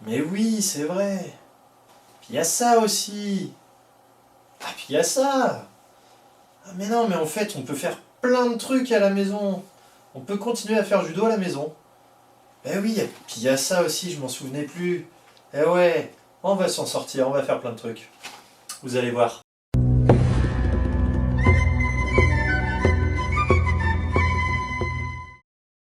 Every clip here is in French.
Mais oui, c'est vrai. Puis il y a ça aussi. Ah, puis il y a ça. Ah, mais non, mais en fait, on peut faire plein de trucs à la maison. On peut continuer à faire judo à la maison. Eh oui, puis il y a ça aussi, je m'en souvenais plus. Eh ouais, on va s'en sortir, on va faire plein de trucs. Vous allez voir.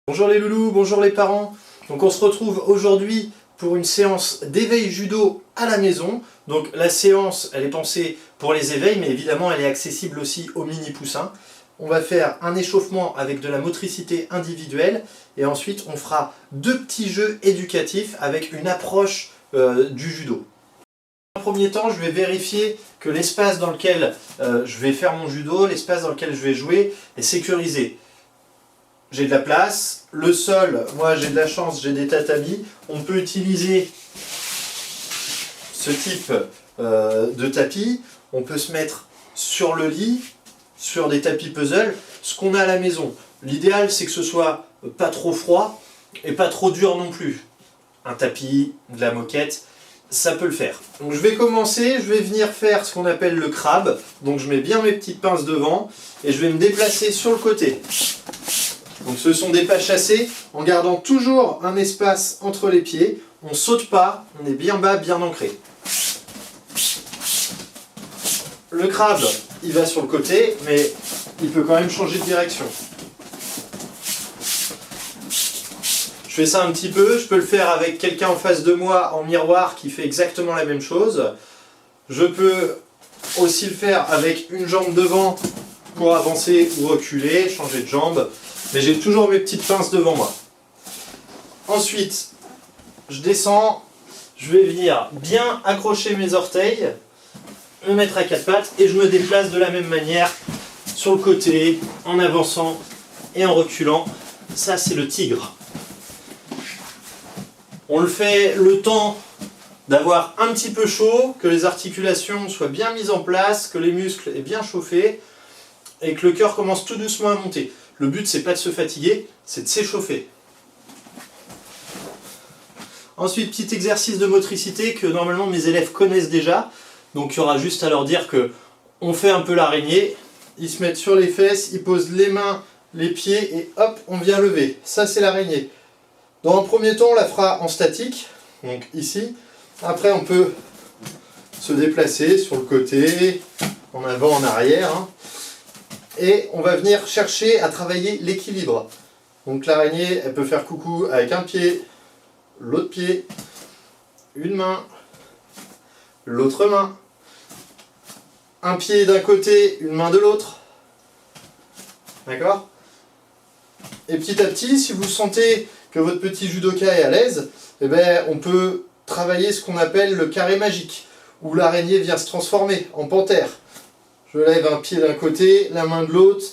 Bonjour les loulous, bonjour les parents. Donc on se retrouve aujourd'hui pour une séance d'éveil judo à la maison. Donc la séance, elle est pensée pour les éveils, mais évidemment elle est accessible aussi aux mini poussins. On va faire un échauffement avec de la motricité individuelle et ensuite on fera 2 petits jeux éducatifs avec une approche du judo. Dans un premier temps, je vais vérifier que l'espace dans lequel je vais faire mon judo, l'espace dans lequel je vais jouer est sécurisé. J'ai de la place, le sol, moi j'ai de la chance, j'ai des tatamis. On peut utiliser ce type de tapis. On peut se mettre sur le lit, sur des tapis puzzle, ce qu'on a à la maison. L'idéal c'est que ce soit pas trop froid et pas trop dur non plus. Un tapis, de la moquette, ça peut le faire. Donc je vais commencer, je vais venir faire ce qu'on appelle le crabe. Donc je mets bien mes petites pinces devant et je vais me déplacer sur le côté. Donc ce sont des pas chassés en gardant toujours un espace entre les pieds. On ne saute pas, on est bien bas, bien ancré. Le crabe, il va sur le côté, mais il peut quand même changer de direction. Je fais ça un petit peu, je peux le faire avec quelqu'un en face de moi en miroir qui fait exactement la même chose. Je peux aussi le faire avec une jambe devant pour avancer ou reculer, changer de jambe. Mais j'ai toujours mes petites pinces devant moi. Ensuite, je descends, je vais venir bien accrocher mes orteils, me mettre à 4 pattes et je me déplace de la même manière sur le côté, en avançant et en reculant. Ça, c'est le tigre. On le fait le temps d'avoir un petit peu chaud, que les articulations soient bien mises en place, que les muscles aient bien chauffé et que le cœur commence tout doucement à monter. Le but, c'est pas de se fatiguer, c'est de s'échauffer. Ensuite, petit exercice de motricité que normalement mes élèves connaissent déjà. Donc il y aura juste à leur dire que on fait un peu l'araignée. Ils se mettent sur les fesses, ils posent les mains, les pieds et hop, on vient lever. Ça, c'est l'araignée. Dans un premier temps, on la fera en statique, donc ici. Après, on peut se déplacer sur le côté, en avant, en arrière. Et on va venir chercher à travailler l'équilibre. Donc l'araignée, elle peut faire coucou avec un pied, l'autre pied, une main, l'autre main, un pied d'un côté, une main de l'autre. D'accord ? Et petit à petit, si vous sentez que votre petit judoka est à l'aise, eh ben, on peut travailler ce qu'on appelle le carré magique, où l'araignée vient se transformer en panthère. Je lève un pied d'un côté, la main de l'autre,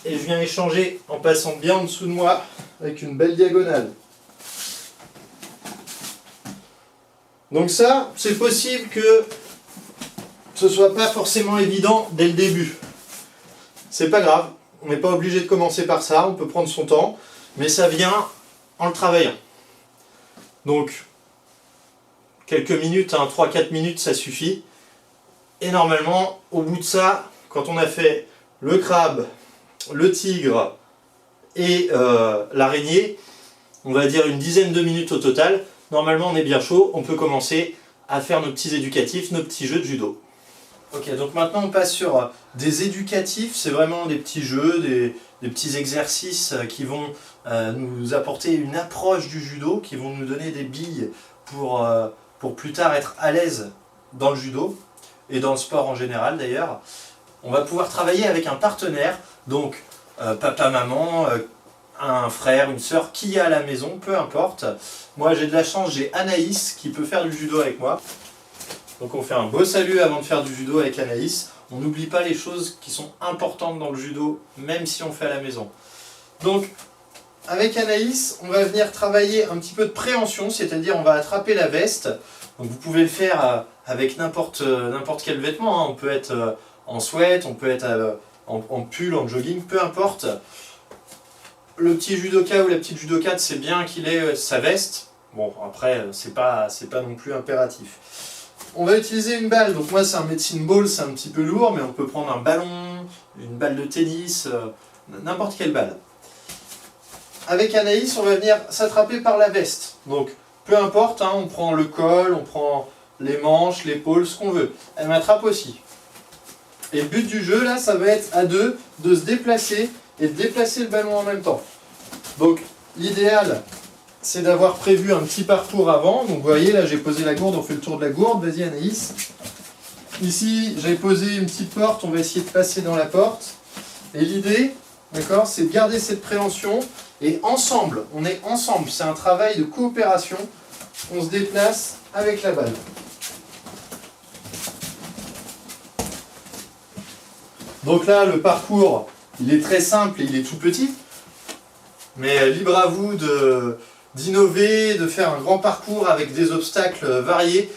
et je viens échanger en passant bien en dessous de moi avec une belle diagonale. Donc ça, c'est possible que ce soit pas forcément évident dès le début. C'est pas grave, on n'est pas obligé de commencer par ça, on peut prendre son temps, mais ça vient en le travaillant. Donc, quelques minutes, 3-4 minutes, ça suffit. Et normalement, au bout de ça, quand on a fait le crabe, le tigre et l'araignée, on va dire une dizaine de minutes au total, normalement on est bien chaud, on peut commencer à faire nos petits éducatifs, nos petits jeux de judo. Ok, donc maintenant on passe sur des éducatifs, c'est vraiment des petits jeux, des petits exercices qui vont nous apporter une approche du judo, qui vont nous donner des billes pour plus tard être à l'aise dans le judo. Et dans le sport en général d'ailleurs, on va pouvoir travailler avec un partenaire, donc papa, maman, un frère, une sœur, qui est à la maison, peu importe. Moi j'ai de la chance, j'ai Anaïs qui peut faire du judo avec moi. Donc on fait un beau salut avant de faire du judo avec Anaïs. On n'oublie pas les choses qui sont importantes dans le judo, même si on fait à la maison. Donc avec Anaïs, on va venir travailler un petit peu de préhension, c'est-à-dire on va attraper la veste. Donc vous pouvez le faire avec n'importe quel vêtement, On peut être en sweat, on peut être en pull, en jogging, peu importe. Le petit judoka ou la petite judokate, c'est bien qu'il ait sa veste. Bon, après, c'est pas non plus impératif. On va utiliser une balle. Donc moi, c'est un medicine ball, c'est un petit peu lourd, mais on peut prendre un ballon, une balle de tennis, n'importe quelle balle. Avec Anaïs, on va venir s'attraper par la veste. Donc, peu importe, hein, on prend le col, on prend les manches, l'épaule, ce qu'on veut. Elle m'attrape aussi. Et le but du jeu, là, ça va être à deux de se déplacer et de déplacer le ballon en même temps. Donc, l'idéal, c'est d'avoir prévu un petit parcours avant. Donc, vous voyez, là, j'ai posé la gourde, on fait le tour de la gourde. Vas-y, Anaïs. Ici, j'ai posé une petite porte, on va essayer de passer dans la porte. Et l'idée, d'accord, c'est de garder cette préhension. Et ensemble, on est ensemble. C'est un travail de coopération. On se déplace avec la balle. Donc là, le parcours, il est très simple et il est tout petit. Mais libre à vous d'innover, de faire un grand parcours avec des obstacles variés.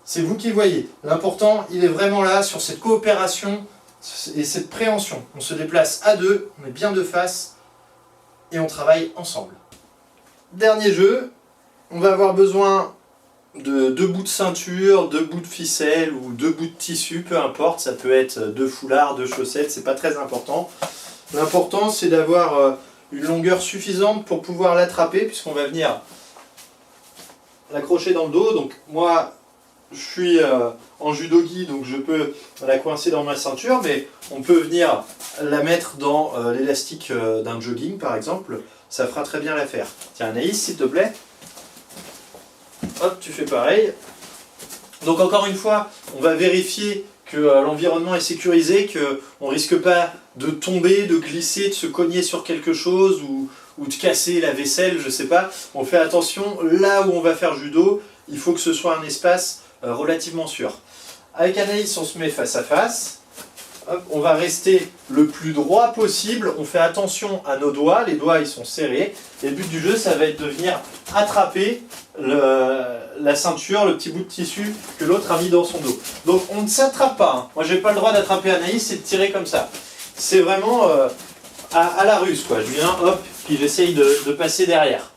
C'est vous qui voyez. L'important, il est vraiment là, sur cette coopération et cette préhension. On se déplace à deux, on est bien de face et on travaille ensemble. Dernier jeu, on va avoir besoin de 2 bouts de ceinture, 2 bouts de ficelle ou 2 bouts de tissu, peu importe, ça peut être 2 foulards, 2 chaussettes, c'est pas très important. L'important, c'est d'avoir une longueur suffisante pour pouvoir l'attraper, puisqu'on va venir l'accrocher dans le dos. Donc moi, je suis en judogi, donc je peux la coincer dans ma ceinture, mais on peut venir la mettre dans l'élastique d'un jogging, par exemple. Ça fera très bien l'affaire. Tiens, Anaïs, s'il te plaît. Hop, tu fais pareil. Donc encore une fois, on va vérifier que l'environnement est sécurisé, qu'on ne risque pas de tomber, de glisser, de se cogner sur quelque chose ou de casser la vaisselle, je sais pas. On fait attention, là où on va faire judo, il faut que ce soit un espace relativement sûr. Avec Anaïs, on se met face à face. Hop, on va rester le plus droit possible. On fait attention à nos doigts. Les doigts, ils sont serrés. Et le but du jeu, ça va être de venir attraper la ceinture, le petit bout de tissu que l'autre a mis dans son dos. Donc, on ne s'attrape pas. Hein. Moi, j'ai pas le droit d'attraper Anaïs et de tirer comme ça. C'est vraiment à la ruse, quoi. Je viens, hop, puis j'essaye de passer derrière.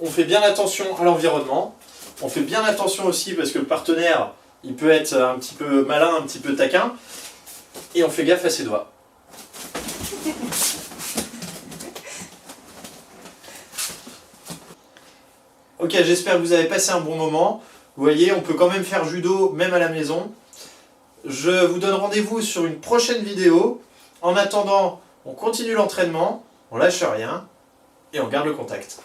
On fait bien attention à l'environnement. On fait bien attention aussi parce que le partenaire, il peut être un petit peu malin, un petit peu taquin. Et on fait gaffe à ses doigts. Ok, j'espère que vous avez passé un bon moment. Vous voyez, on peut quand même faire judo, même à la maison. Je vous donne rendez-vous sur une prochaine vidéo. En attendant, on continue l'entraînement, on lâche rien et on garde le contact.